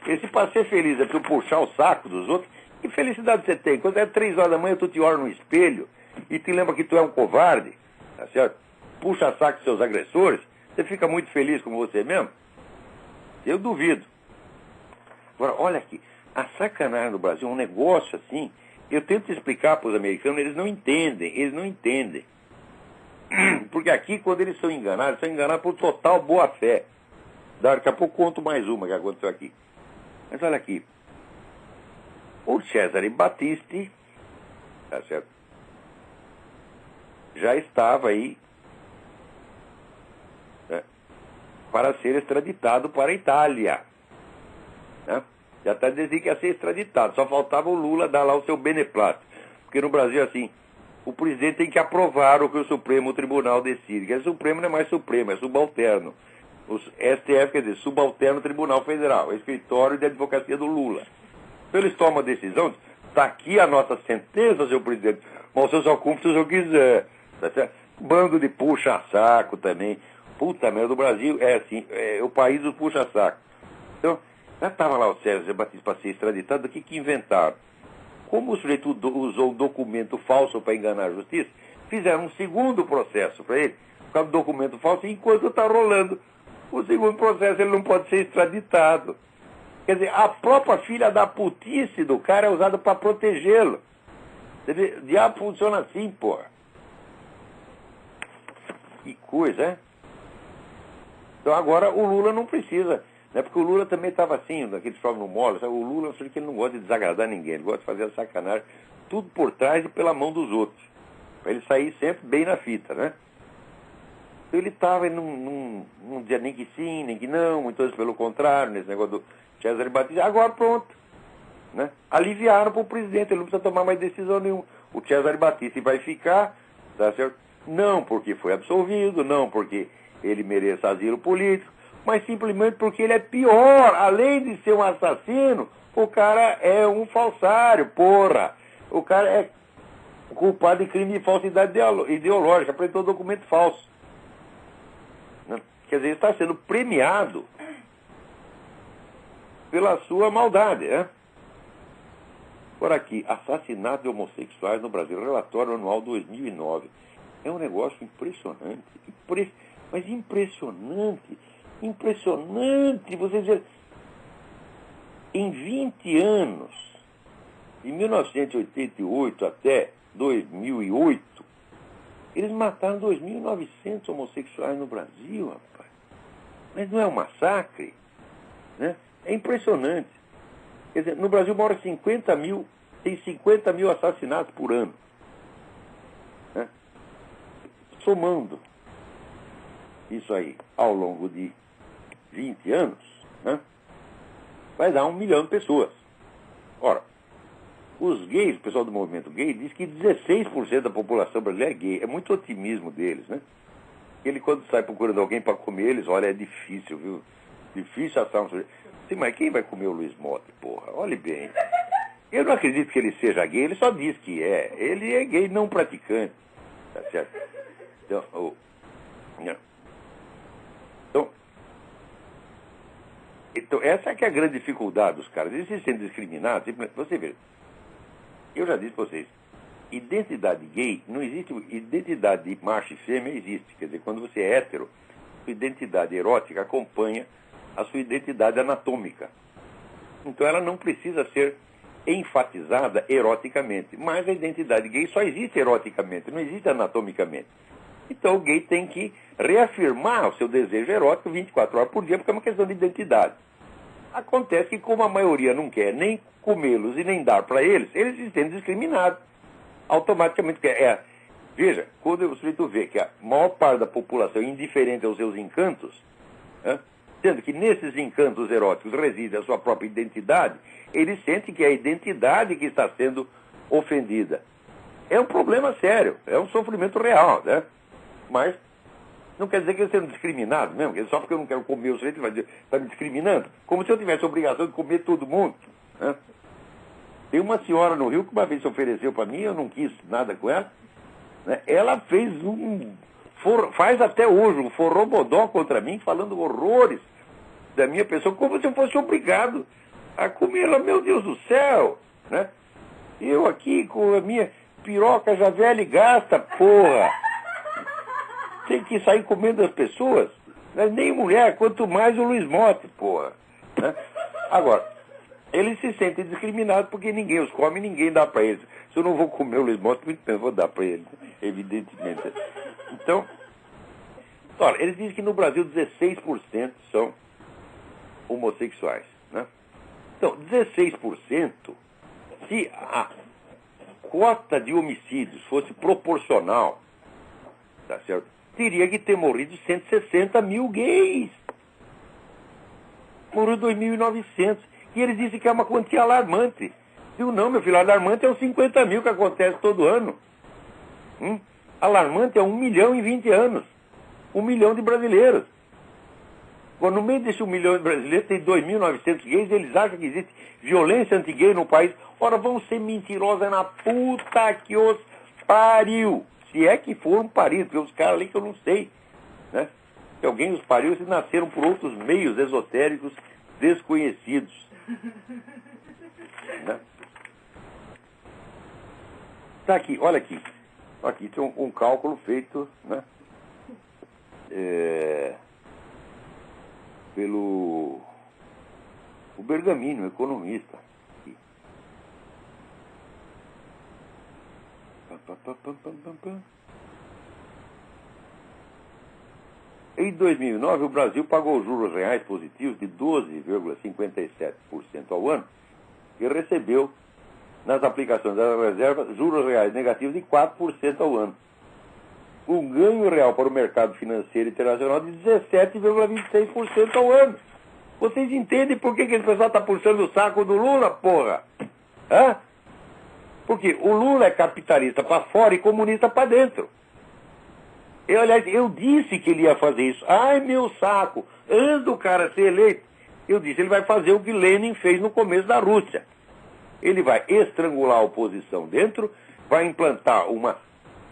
Esse para ser feliz é tu puxar o saco dos outros. Que felicidade você tem? Quando é 3 horas da manhã, tu te olha no espelho e te lembra que tu é um covarde, tá certo? Puxa saco dos seus agressores, você fica muito feliz com você mesmo? Eu duvido. Agora, olha aqui, a sacanagem no Brasil é um negócio assim, eu tento explicar para os americanos, eles não entendem. Porque aqui, quando eles são enganados por total boa-fé. Daqui a pouco conto mais uma que aconteceu aqui. Mas olha aqui, o Cesare Battisti, tá certo? Já estava aí, né, para ser extraditado para a Itália. Né? Já está dizendo que ia ser extraditado. Só faltava o Lula dar lá o seu beneplácito. Porque no Brasil, assim, o presidente tem que aprovar o que o Supremo Tribunal decide. Que o Supremo não é mais Supremo, é subalterno. O STF, quer dizer, Subalterno Tribunal Federal, escritório de advocacia do Lula. Então eles tomam a decisão, está aqui a nossa sentença, senhor presidente, mas o senhor só cumpre se o senhor quiser. Tá certo? Bando de puxa-saco também. Puta merda, o Brasil é assim, é o país dos puxa-saco. Então, já estava lá o Sérgio Batista para ser extraditado, o que inventaram? Como o sujeito usou um documento falso para enganar a justiça, fizeram um segundo processo para ele, por causa do documento falso, e enquanto está rolando o segundo processo, ele não pode ser extraditado. Quer dizer, a própria filha da putice do cara é usada para protegê-lo. O diabo funciona assim, porra. Que coisa, é? Então agora o Lula não precisa, né? Porque o Lula também estava assim, daquele chove no mole, sabe? O Lula, eu sei que ele não gosta de desagradar ninguém, ele gosta de fazer a sacanagem, tudo por trás e pela mão dos outros, para ele sair sempre bem na fita, né? Então ele estava, não dizia nem que sim, nem que não, muitas vezes pelo contrário, nesse negócio do Cesare Battisti, agora pronto, né? Aliviaram para o presidente, ele não precisa tomar mais decisão nenhuma. O Cesare Battisti vai ficar, tá certo? Não porque foi absolvido, não porque ele mereça asilo político, mas simplesmente porque ele é pior. Além de ser um assassino, o cara é um falsário, porra. O cara é culpado de crime de falsidade ideológica, apresentou documento falso. Quer dizer, ele está sendo premiado pela sua maldade, né? Por aqui, assassinato de homossexuais no Brasil, relatório anual 2009. É um negócio impressionante, mas impressionante, você vê, em 20 anos, de 1988 até 2008, eles mataram 2.900 homossexuais no Brasil, rapaz. Mas não é um massacre, né? É impressionante. Quer dizer, no Brasil mora 50 mil, tem 50 mil assassinatos por ano. Né? Somando isso aí ao longo de 20 anos, né? Vai dar 1 milhão de pessoas. Ora, os gays, o pessoal do movimento gay, diz que 16% da população brasileira é gay. É muito otimismo deles, né? Ele, quando sai procurando alguém para comer, eles, olha, é difícil, viu? Difícil achar um sujeito. Sim, mas quem vai comer o Luiz Motta, porra? Olhe bem. Eu não acredito que ele seja gay, ele só diz que é. Ele é gay não praticante. Tá certo? Então, essa é que é a grande dificuldade dos caras. Eles se sentem discriminados. Você vê, eu já disse para vocês, identidade gay, não existe, identidade de macho e fêmea existe. Quer dizer, quando você é hétero, sua identidade erótica acompanha a sua identidade anatômica. Então ela não precisa ser enfatizada eroticamente. Mas a identidade gay só existe eroticamente, não existe anatomicamente. Então o gay tem que reafirmar o seu desejo erótico 24 horas por dia, porque é uma questão de identidade. Acontece que, como a maioria não quer nem comê-los e nem dar para eles, eles se sentem discriminados. Automaticamente. Veja, quando o sujeito vê que a maior parte da população é indiferente aos seus encantos, sendo que nesses encantos eróticos reside a sua própria identidade, ele sente que é a identidade que está sendo ofendida. É um problema sério, é um sofrimento real, né? Mas não quer dizer que ele seja discriminado mesmo, só porque eu não quero comer o sujeito, ele vai está me discriminando, como se eu tivesse a obrigação de comer todo mundo, né? Tem uma senhora no Rio que uma vez se ofereceu para mim, eu não quis nada com ela, né? Ela fez faz até hoje um forrobodó contra mim, falando horrores da minha pessoa, como se eu fosse obrigado a comer ela. Meu Deus do céu, né? Eu aqui com a minha piroca já velha e gasta, porra. Tem que sair comendo as pessoas, né? Nem mulher, quanto mais o Luiz Motta, porra, né? Agora, eles se sentem discriminados porque ninguém os come, ninguém dá para eles. Se eu não vou comer o Luiz Motta, muito bem, eu vou dar para eles, evidentemente. Então, olha, eles dizem que no Brasil 16% são homossexuais, né? Então, 16%, se a cota de homicídios fosse proporcional, tá certo? Teria que ter morrido 160 mil gays. Morreu 2.900. E eles dizem que é uma quantia alarmante. Eu não, meu filho, alarmante é os 50 mil que acontece todo ano. Alarmante é 1 milhão em 20 anos. 1 milhão de brasileiros. Agora, no meio desses 1 milhão de brasileiros, tem 2.900 gays, eles acham que existe violência anti-gay no país. Ora, vão ser mentirosas na puta que os pariu. Se é que foram paridos, porque os caras ali que eu não sei, né? Que alguém os pariu, eles nasceram por outros meios esotéricos desconhecidos. Né? Tá aqui, olha aqui. Aqui tem um cálculo feito, né? Pelo o Bergamini, um economista. Aqui. Em 2009, o Brasil pagou juros reais positivos de 12,57% ao ano e recebeu, nas aplicações das reservas, juros reais negativos de 4% ao ano. Um ganho real para o mercado financeiro internacional de 17,26% ao ano. Vocês entendem por que esse pessoal está puxando o saco do Lula, porra? Hã? Porque o Lula é capitalista para fora e comunista para dentro. Aliás, eu disse que ele ia fazer isso. Ai, meu saco. Antes do cara ser eleito, eu disse, ele vai fazer o que Lenin fez no começo da Rússia. Ele vai estrangular a oposição dentro, vai implantar um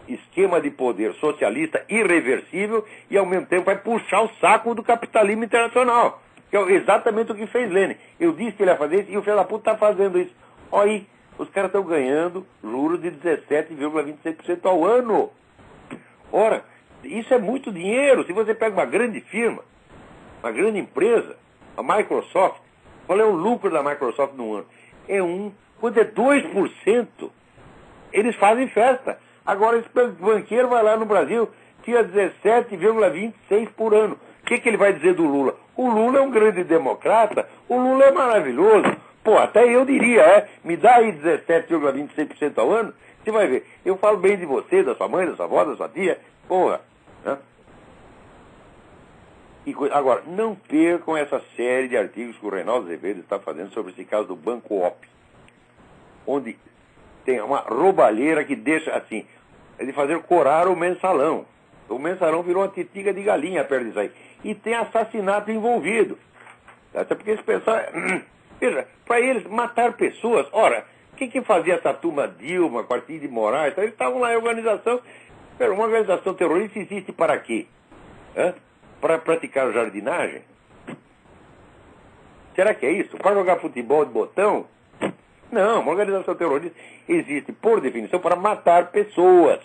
esquema de poder socialista irreversível e, ao mesmo tempo, vai puxar o saco do capitalismo internacional. Que é exatamente o que fez Lenin. Eu disse que ele ia fazer isso e o filho da puta está fazendo isso. Olha aí, os caras estão ganhando juros de 17,26% ao ano. Ora, isso é muito dinheiro. Se você pega uma grande firma, uma grande empresa, a Microsoft, qual é o lucro da Microsoft no ano? Quando é 2%, eles fazem festa. Agora esse banqueiro vai lá no Brasil, tira 17,26 por ano. O que ele vai dizer do Lula? O Lula é um grande democrata, o Lula é maravilhoso. Pô, até eu diria, me dá aí 17,26% ao ano, você vai ver. Eu falo bem de você, da sua mãe, da sua avó, da sua tia, porra. Né? Agora, não percam essa série de artigos que o Reinaldo Azevedo está fazendo sobre esse caso do Banco Op, onde tem uma roubalheira que deixa assim, de fazer corar o mensalão. O mensalão virou uma titiga de galinha perto disso aí. E tem assassinato envolvido. Até porque esse pessoal... Veja, para eles matar pessoas... Ora, o que fazia essa turma Dilma, Partido de Moraes? Eles estavam lá em organização... Uma organização terrorista existe para quê? Para praticar jardinagem? Será que é isso? Para jogar futebol de botão? Não, uma organização terrorista existe, por definição, para matar pessoas.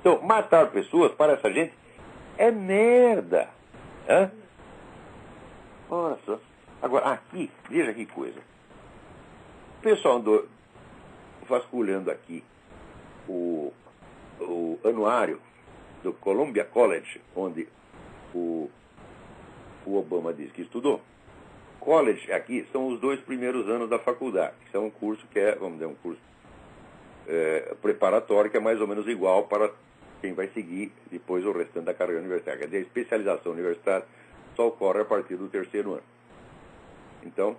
Então, matar pessoas, para essa gente, é merda. Olha só. Agora, aqui, veja que coisa. O pessoal andou vasculhando aqui o anuário do Columbia College, onde o Obama diz que estudou. College aqui são os 2 primeiros anos da faculdade, que é um curso que é, vamos dizer, um curso preparatório, que é mais ou menos igual para quem vai seguir depois o restante da carreira universitária. Quer dizer, a especialização universitária só ocorre a partir do 3º ano. Então,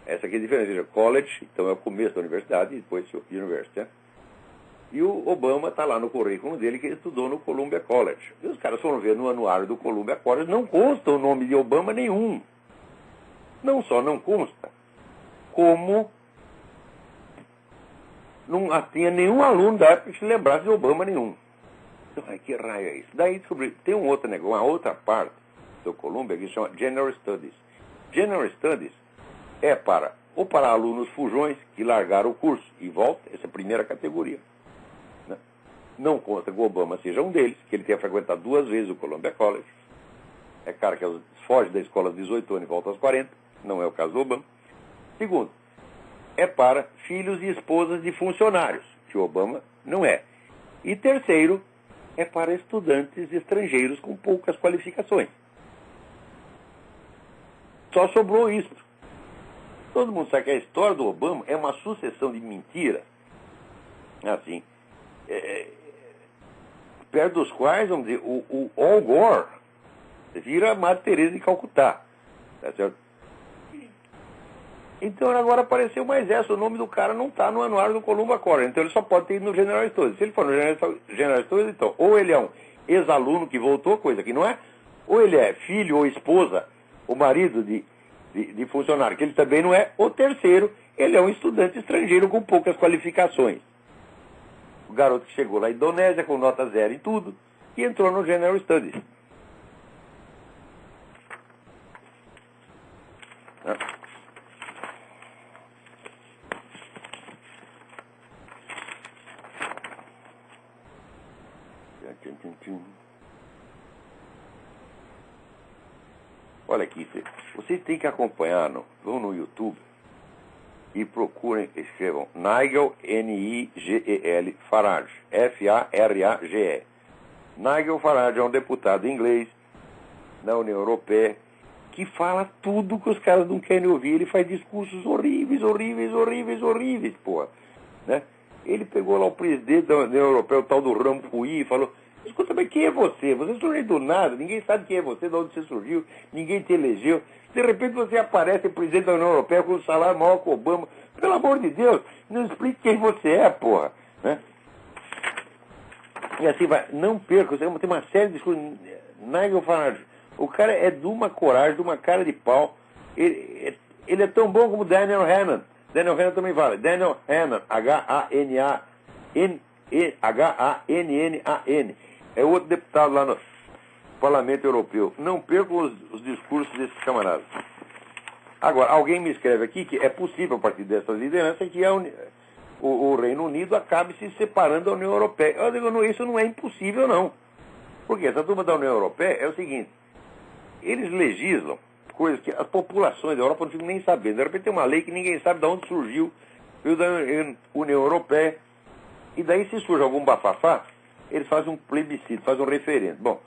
essa aqui é a diferença. Veja, college, então é o começo da universidade, e depois university. Né? E o Obama está lá no currículo dele que ele estudou no Columbia College. E os caras foram ver no anuário do Columbia College, não consta o nome de Obama nenhum. Não só não consta, como não tinha nenhum aluno da época que se lembrasse de Obama nenhum. Então, ai, que raio é isso? Daí tem um outro negócio, uma outra parte do Columbia que se chama General Studies. General Studies é para alunos fujões que largaram o curso e voltam, essa é a primeira categoria. Né? Não consta que o Obama seja um deles, que ele tenha frequentado 2 vezes o Columbia College. É cara que foge da escola aos 18 anos e volta aos 40. Não é o caso do Obama. Segundo, é para filhos e esposas de funcionários, que o Obama não é. E terceiro, é para estudantes estrangeiros com poucas qualificações. Só sobrou isso. Todo mundo sabe que a história do Obama é uma sucessão de mentiras, assim, perto dos quais, vamos dizer, o Al Gore vira a Madre Teresa de Calcutá. Tá certo? Então agora apareceu mais essa, o nome do cara não está no anuário do Columbia College, então ele só pode ter ido no General Studies. Se ele for no General Studies, então, ou ele é um ex-aluno que voltou, coisa que não é, ou ele é filho ou esposa o marido de funcionário, que ele também não é. O terceiro, ele é um estudante estrangeiro com poucas qualificações. O garoto que chegou lá na Indonésia com nota 0 em tudo e entrou no General Studies. Olha aqui, vocês têm que acompanhar, vão no YouTube e procurem, escrevam Nigel, Nigel Farage, Farage. Nigel Farage é um deputado inglês na União Europeia que fala tudo que os caras não querem ouvir. Ele faz discursos horríveis, porra. Né? Ele pegou lá o presidente da União Europeia, o tal do Rampuy, e falou: escuta, mas quem é você? Você surgiu do nada, ninguém sabe quem é você, de onde você surgiu, ninguém te elegeu. De repente você aparece presidente da União Europeia com um salário maior que o Obama. Pelo amor de Deus, não explique quem você é, porra. Né? E assim vai, não perca, tem uma série de discursos. Nigel Farage, o cara é de uma coragem, de uma cara de pau. Ele é tão bom como Daniel Hannan. Daniel Hannan também fala. Daniel Hannan, H-A-N-N-A-N. É outro deputado lá no Parlamento Europeu. Não percam os discursos desses camaradas. Agora, alguém me escreve aqui que é possível, a partir dessas lideranças, que o Reino Unido acabe se separando da União Europeia. Eu digo, não, isso não é impossível, não. Porque essa turma da União Europeia é o seguinte: eles legislam coisas que as populações da Europa não ficam nem sabendo. De repente tem uma lei que ninguém sabe de onde surgiu, veio da União Europeia, e daí se surge algum bafafá, eles fazem um plebiscito, fazem um referendo. Bom,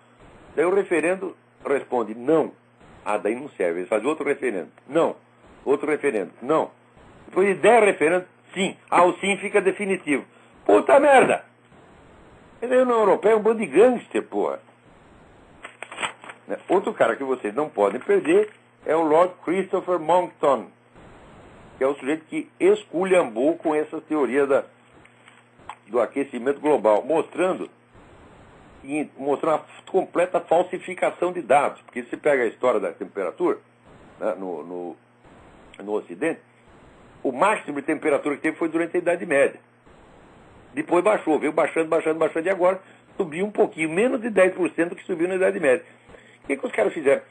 daí o referendo responde não. Ah, daí não serve. Eles fazem outro referendo. Não. Outro referendo. Não. Depois de 10 referendos, sim. Ah, o sim fica definitivo. Puta merda! Mas aí a União Europeia é um bando de gangster, porra. Outro cara que vocês não podem perder é o Lord Christopher Monckton, que é o sujeito que esculhambou com essa teoria do aquecimento global, mostrando uma completa falsificação de dados. Porque se você pega a história da temperatura, né, no Ocidente, o máximo de temperatura que teve foi durante a Idade Média. Depois baixou, veio baixando, e agora subiu um pouquinho, menos de 10% do que subiu na Idade Média. O que os caras fizeram?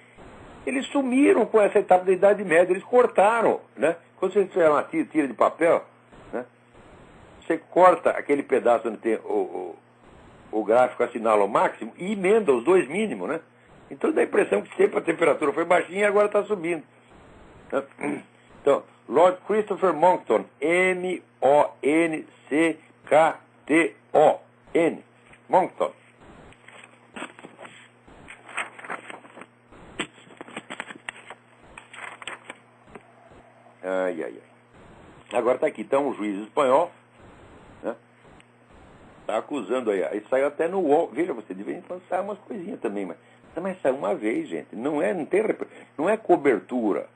Eles sumiram com essa etapa da Idade Média, eles cortaram, né? Quando você tiver uma tira de papel, né, você corta aquele pedaço onde tem o gráfico assinala o máximo e emenda os dois mínimos, né? Então dá a impressão que sempre a temperatura foi baixinha e agora está subindo. Então, Lord Christopher Monckton, M-O-N-C-K-T-O-N, Monckton. Ai. Agora está aqui, então, o juiz espanhol, né? Está acusando aí. Aí saiu até no UOL. Veja, você de vez em quando sai umas coisinhas também, mas sai uma vez, gente. Não é cobertura.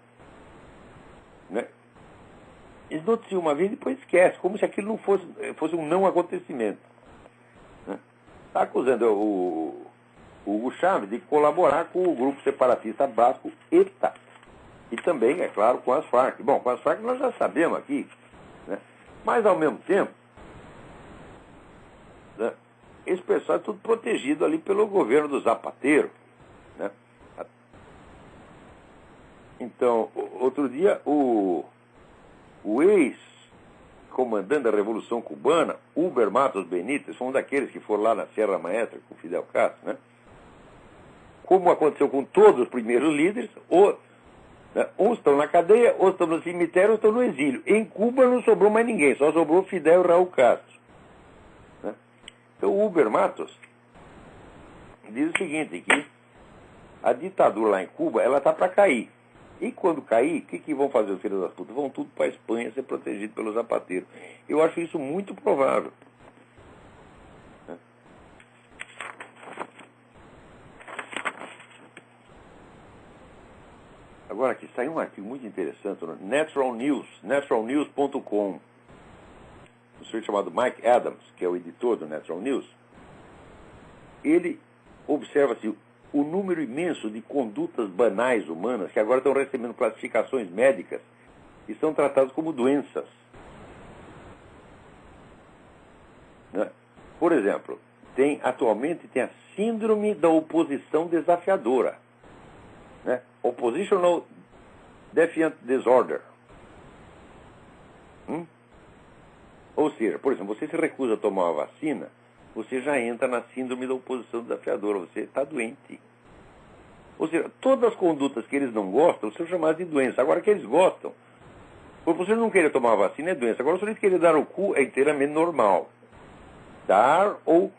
Né? Eles noticiam uma vez e depois esquece, como se aquilo não fosse um não acontecimento. Né? Está acusando o Hugo Chávez de colaborar com o grupo separatista basco ETA. E também, é claro, com as Farc. Bom, com as Farc nós já sabemos aqui, né? Mas, ao mesmo tempo, né, esse pessoal é tudo protegido ali pelo governo do Zapatero. Né? Então, outro dia, o ex-comandante da Revolução Cubana, Uber Matos Benítez, foi um daqueles que foram lá na Sierra Maestra com Fidel Castro, né? Como aconteceu com todos os primeiros líderes, uns estão na cadeia, outros estão no cemitério, outros estão no exílio. Em Cuba não sobrou mais ninguém, só sobrou Fidel e Raul Castro. Né? Então o Uber Matos diz o seguinte, que a ditadura lá em Cuba, ela está para cair. E quando cair, o que vão fazer os filhos das putas? Vão tudo para a Espanha ser protegido pelo Zapatero. Eu acho isso muito provável. Né? Agora aqui saiu um artigo muito interessante no Natural News, naturalnews.com. Um sujeito chamado Mike Adams, que é o editor do Natural News, ele observa assim, o número imenso de condutas banais humanas que agora estão recebendo classificações médicas e são tratadas como doenças. Né? Por exemplo, atualmente tem a síndrome da oposição desafiadora. Né? Oppositional Defiant Disorder. Ou seja, por exemplo, você se recusa a tomar uma vacina, você já entra na síndrome da oposição desafiadora, você está doente. Ou seja, todas as condutas que eles não gostam são chamadas de doença. Agora, que eles gostam, por você não querer tomar a vacina é doença. Agora, se você querer dar o cu, é inteiramente normal. Dar ou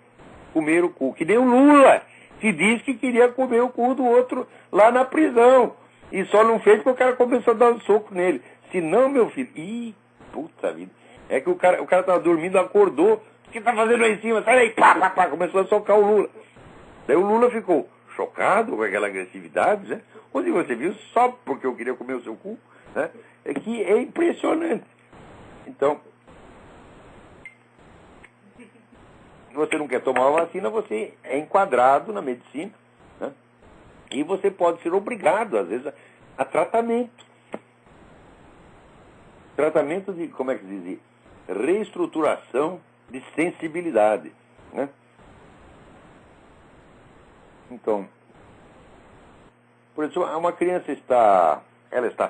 comer o cu. Que nem o Lula, que disse que queria comer o cu do outro lá na prisão. E só não fez porque o cara começou a dar um soco nele. Se não, meu filho... Ih, puta vida. É que o cara estava dormindo, acordou. O que tá fazendo aí em cima? Sai daí, pá, pá, pá. Começou a socar o Lula. Daí o Lula ficou chocado com aquela agressividade, né? Onde você viu, só porque eu queria comer o seu cu, né? É que é impressionante. Então, se você não quer tomar a vacina, você é enquadrado na medicina, né? E você pode ser obrigado, às vezes, a tratamento. Tratamento de, como é que se diz? Reestruturação de sensibilidade, né? Então, por exemplo, uma criança está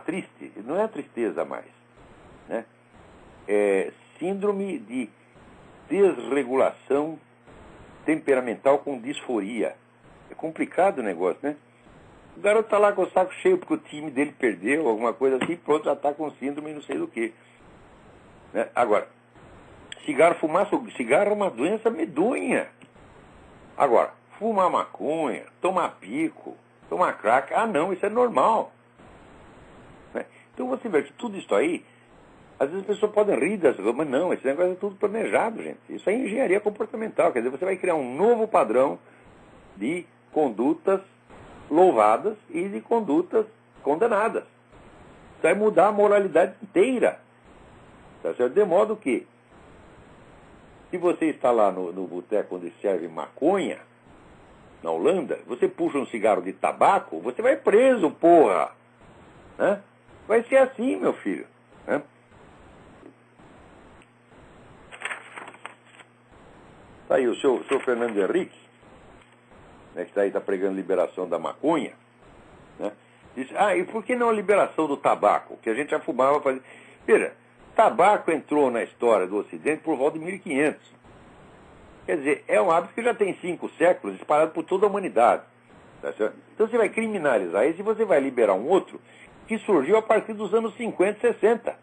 triste, não é tristeza mais, né? É síndrome de desregulação temperamental com disforia. É complicado o negócio, né? O garoto está lá com o saco cheio porque o time dele perdeu, alguma coisa assim, pronto, já está com síndrome não sei do que. Né? Agora, cigarro é uma doença medonha. Agora, fumar maconha, tomar pico, tomar crack, não, isso é normal. Né? Então você vê que tudo isso aí, às vezes as pessoas podem rir das coisas, mas não, esse negócio é tudo planejado, gente. Isso é engenharia comportamental, quer dizer, você vai criar um novo padrão de condutas louvadas e de condutas condenadas. Isso vai mudar a moralidade inteira. Tá certo? De modo que, se você está lá no boteco onde serve maconha, na Holanda, você puxa um cigarro de tabaco, você vai preso, porra! Né? Vai ser assim, meu filho. Né? Tá aí o senhor Fernando Henrique, né, que está pregando liberação da maconha, né? Diz, e por que não a liberação do tabaco? Que a gente já fumava fazia. Veja, tabaco entrou na história do Ocidente por volta de 1500. Quer dizer, é um hábito que já tem 5 séculos espalhado por toda a humanidade. Tá certo? Então você vai criminalizar isso e você vai liberar um outro que surgiu a partir dos anos 50, 60.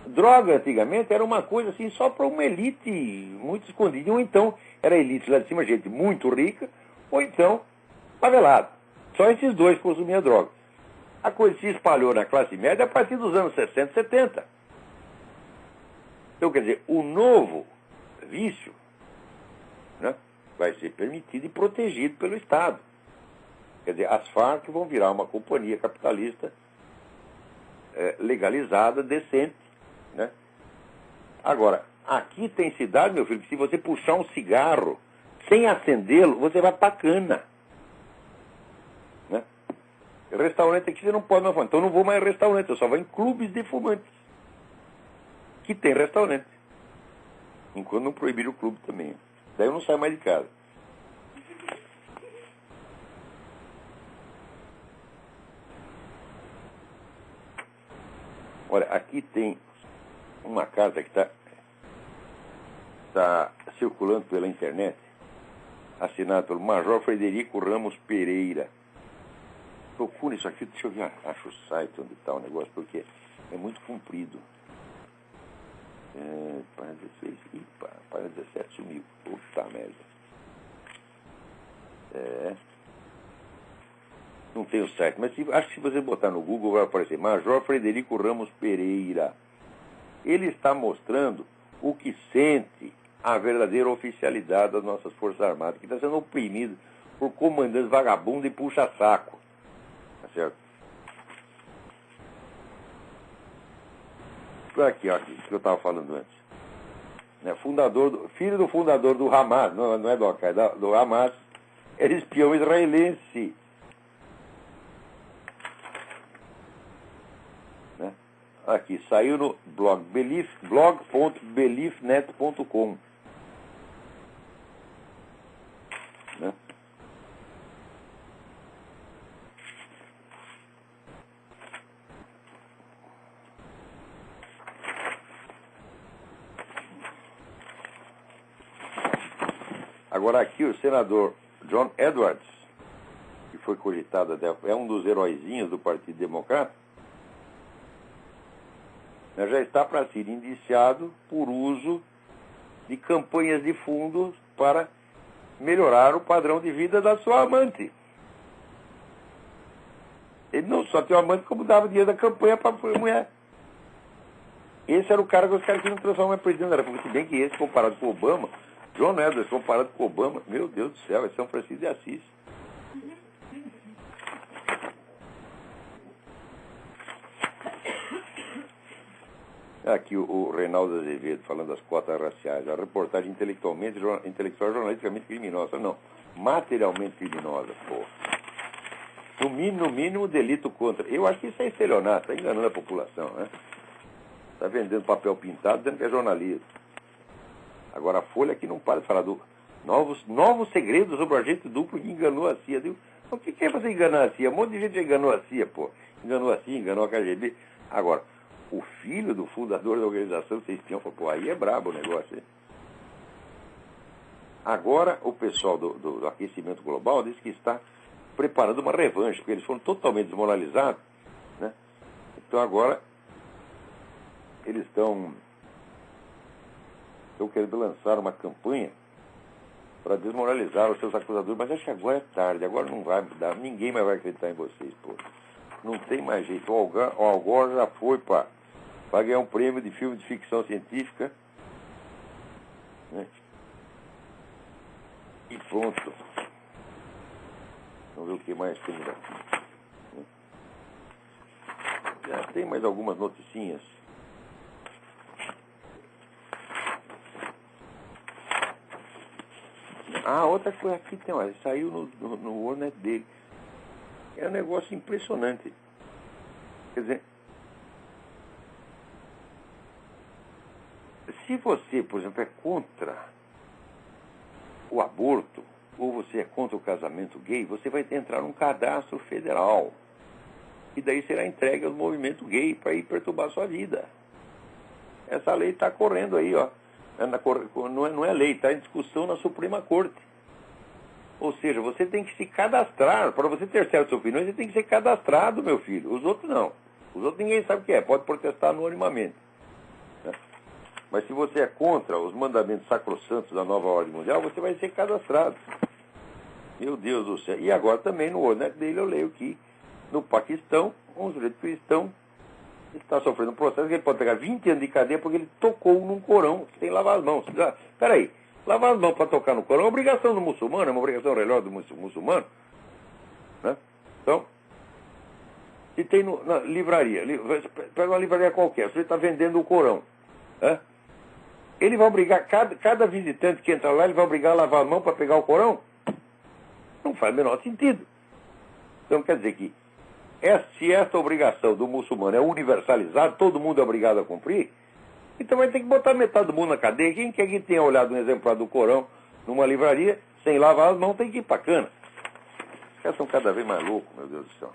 Droga, antigamente, era uma coisa assim só para uma elite muito escondida. Ou então, era elite lá de cima, gente muito rica, ou então, favelado. Só esses dois consumiam droga. A coisa se espalhou na classe média a partir dos anos 60, 70. Então, quer dizer, o novo vício, né, vai ser permitido e protegido pelo Estado. Quer dizer, as Farc vão virar uma companhia capitalista legalizada, decente. Né? Agora, aqui tem cidade, meu filho, que se você puxar um cigarro sem acendê-lo, você vai pra cana. Né? Restaurante aqui você não pode mais fumar. Então eu não vou mais em restaurante, eu só vou em clubes de fumantes. Que tem restaurante. Enquanto não proibir o clube também. Daí eu não saio mais de casa. Olha, aqui tem uma carta que está circulando pela internet, assinada pelo Major Frederico Ramos Pereira. Procure isso aqui, deixa eu ver, acho o site onde está o negócio, porque é muito comprido. Página 16, página 17 sumiu. Puta merda. Não tem o site, mas acho que se você botar no Google vai aparecer Major Frederico Ramos Pereira. Ele está mostrando o que sente a verdadeira oficialidade das nossas Forças Armadas, que está sendo oprimido por comandantes vagabundos e puxa-saco. Tá certo? Aqui, ó, que eu estava falando antes. Né, filho do fundador do Hamas, não é do Al-Qaeda, do Hamas, Era espião israelense. Né? Aqui, saiu no blog.beliefnet.com. Né? Agora aqui o senador John Edwards, que foi cogitado até, é um dos heróizinhos do Partido Democrata, né, já está para ser indiciado por uso de campanhas de fundos para melhorar o padrão de vida da sua amante. Ele não só tem uma amante, como dava dinheiro da campanha para a mulher. Esse era o cara que os caras queriam transformar em presidente da República. Se bem que esse, comparado com o Obama, John Edwards, comparado com o Obama, meu Deus do céu, é São Francisco de Assis. Aqui o Reinaldo Azevedo falando das cotas raciais. A reportagem intelectual jornalisticamente criminosa. Não, materialmente criminosa, pô. No mínimo, delito contra. Eu acho que isso é estelionato, está enganando a população, né? Está vendendo papel pintado, dizendo que é jornalismo. Agora a Folha aqui não para de falar do novos segredos sobre o agente duplo que enganou a CIA. Digo, o que é você enganar a CIA? Um monte de gente enganou a CIA, pô. Enganou a CIA, enganou a KGB. Agora, o filho do fundador da organização ser espião, falou, pô, aí é brabo o negócio, hein? Agora, o pessoal do aquecimento global diz que está preparando uma revanche, porque eles foram totalmente desmoralizados, né? Então agora, eles estão querendo lançar uma campanha para desmoralizar os seus acusadores, mas acho que agora é tarde, agora não vai dar, ninguém mais vai acreditar em vocês, pô. Não tem mais jeito. O Al Gore já foi para ganhar um prêmio de filme de ficção científica, né? E pronto. Vamos ver o que mais tem aqui. Já tem mais algumas noticinhas. Ah, outra coisa aqui tem, olha, saiu no World dele. É um negócio impressionante. Quer dizer, se você, por exemplo, é contra o aborto, ou você é contra o casamento gay, você vai entrar num cadastro federal. E daí será entregue ao movimento gay para ir perturbar a sua vida. Essa lei está correndo aí, ó. Não é lei, está em discussão na Suprema Corte. Ou seja, você tem que se cadastrar. Para você ter certas opiniões, você tem que ser cadastrado, meu filho. Os outros não. Os outros ninguém sabe o que é. Pode protestar anonimamente. Né? Mas se você é contra os mandamentos sacrossantos da nova ordem mundial, você vai ser cadastrado. Meu Deus do céu. E agora também no World dele eu leio que no Paquistão, um sujeito cristão está sofrendo um processo que ele pode pegar 20 anos de cadeia porque ele tocou num Corão sem lavar as mãos. Peraí, lavar as mãos para tocar no Corão é uma obrigação do muçulmano, é uma obrigação religiosa do muçulmano. Né? Então, se tem na livraria, pega uma livraria qualquer, você está vendendo o Corão. Né? Ele vai obrigar, cada visitante que entra lá, ele vai obrigar a lavar a mão para pegar o Corão? Não faz o menor sentido. Então quer dizer que se esta obrigação do muçulmano é universalizada, todo mundo é obrigado a cumprir, então vai ter que botar metade do mundo na cadeia. Quem quer que tenha olhado um exemplar do Corão numa livraria, sem lavar as mãos, tem que ir pra cana. Os caras são cada vez mais loucos, meu Deus do céu.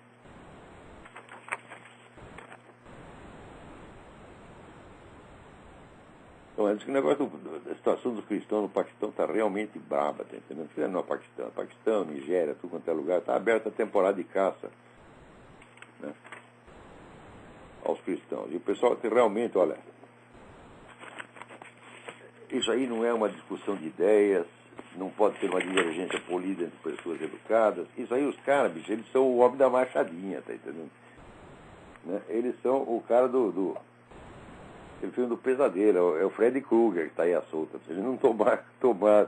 Então, diz que o negócio da situação dos cristãos no Paquistão está realmente braba, tá entendendo? Não é Paquistão, Nigéria, tudo quanto é lugar, está aberta a temporada de caça, né, aos cristãos. E o pessoal que realmente, olha, isso aí não é uma discussão de ideias, não pode ter uma divergência política entre pessoas educadas. Isso aí, os caras, bicho, eles são o homem da machadinha, tá entendendo? Né? Eles são o cara aquele filme do pesadelo, é o Freddy Krueger que está aí à solta. Se ele não tomar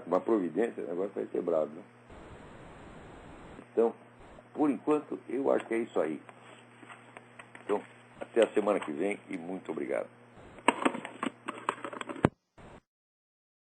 uma providência, o negócio vai ser bravo, né? Então, por enquanto, eu acho que é isso aí. Então, até a semana que vem e muito obrigado.